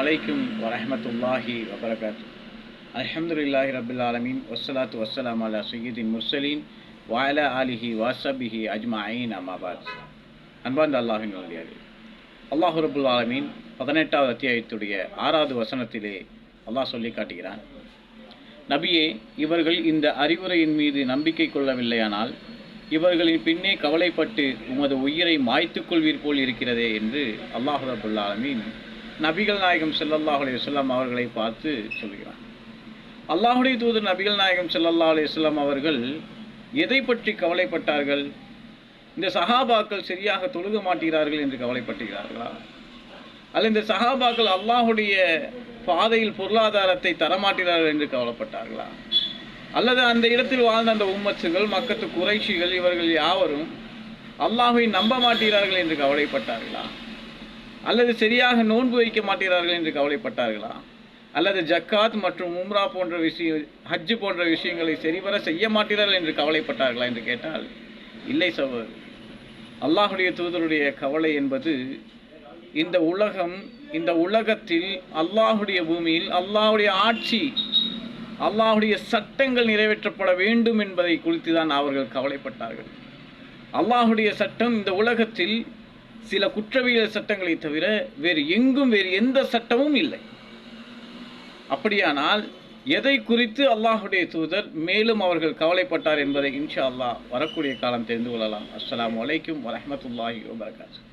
அலைக்கும் வரஹ்மத்துல்லாஹி வபரகாத்து. அல்ஹம்துலில்லாஹி ரப்பில் ஆலமீன் வஸ்ஸலாத்து வஸ்ஸலாமு அலா சய்யிதில் முர்சலீன் வ அலா ஆலிஹி வஸஹ்பிஹி அஜ்மஈன் அம்மா பஅத். அன்பார்ந்த அல்லாஹ்வின் நல்லடியார்களே, அல்லாஹ் ரப்புல் ஆலமீன் 18வது அத்தியாயத்துடைய 6வது வசனத்திலே அல்லாஹ் சொல்லி காட்டுகிறான், நபியே, இவர்கள் இந்த அறிவுரையின் மீது நம்பிக்கை கொள்ளவில்லையானால் இவர்களின் பின்னே கவலைப்பட்டு உமது உயிரை மாய்த்துக் கொள்வீர் போல் இருக்கிறதே என்று அல்லாஹ் ரப்புல் ஆலமீன் நபிகள் நாயகம் ஸல்லல்லாஹு அலைஹி வஸல்லம் அவர்களை பார்த்து சொல்கிறான். அல்லாஹுடைய தூதர் நபிகள் நாயகம் ஸல்லல்லாஹு அலைஹி வஸல்லம் அவர்கள் எதை பற்றி கவலைப்பட்டார்கள்? இந்த சஹாபாக்கள் சரியாக தொழுக மாட்டார்கள் என்று கவலைப்பட்டார்களா? அல்ல இந்த சஹாபாக்கள் அல்லாஹுடைய பாதையில் பொருளாதாரத்தை தரமாட்டார்கள் என்று கவலைப்பட்டார்களா? அல்லது அந்த இடத்தில் வாழ்ந்த அந்த உம்மத்துகள், மக்கத்து குறைஷிகள், இவர்கள் யாவரும் அல்லாஹை நம்ப மாட்டார்கள் என்று கவலைப்பட்டார்களா? அல்லது சரியாக நோன்பு வைக்க மாட்டார்கள் என்று கவலைப்பட்டார்களா? அல்லது ஜக்காத் மற்றும் உம்ரா போன்ற ஹஜ்ஜு போன்ற விஷயங்களை சரிவர செய்ய மாட்டார்கள் என்று கவலைப்பட்டார்களா என்று கேட்டால் இல்லை சகோதரர். அல்லாஹுடைய தூதருடைய கவலை என்பது இந்த உலகத்தில் அல்லாஹுடைய பூமியில் அல்லாஹுடைய ஆட்சி, அல்லாஹுடைய சட்டங்கள் நிறைவேற்றப்பட வேண்டும் என்பதை குறித்து தான் அவர்கள் கவலைப்பட்டார்கள். அல்லாஹுடைய சட்டம் இந்த உலகத்தில் சில குற்றவியல் சட்டங்களை தவிர வேறு எந்த சட்டமும் இல்லை. அப்படியானால் எதை குறித்து அல்லாஹுடைய தூதர் மேலும் அவர்கள் கவலைப்பட்டார் என்பதை இன்ஷா அல்லாஹ் வரக்கூடிய காலம் தெரிந்து கொள்ளலாம். அஸ்ஸலாமு அலைக்கும் வரஹ்மத்துல்லாஹி வபரகாத்துஹு.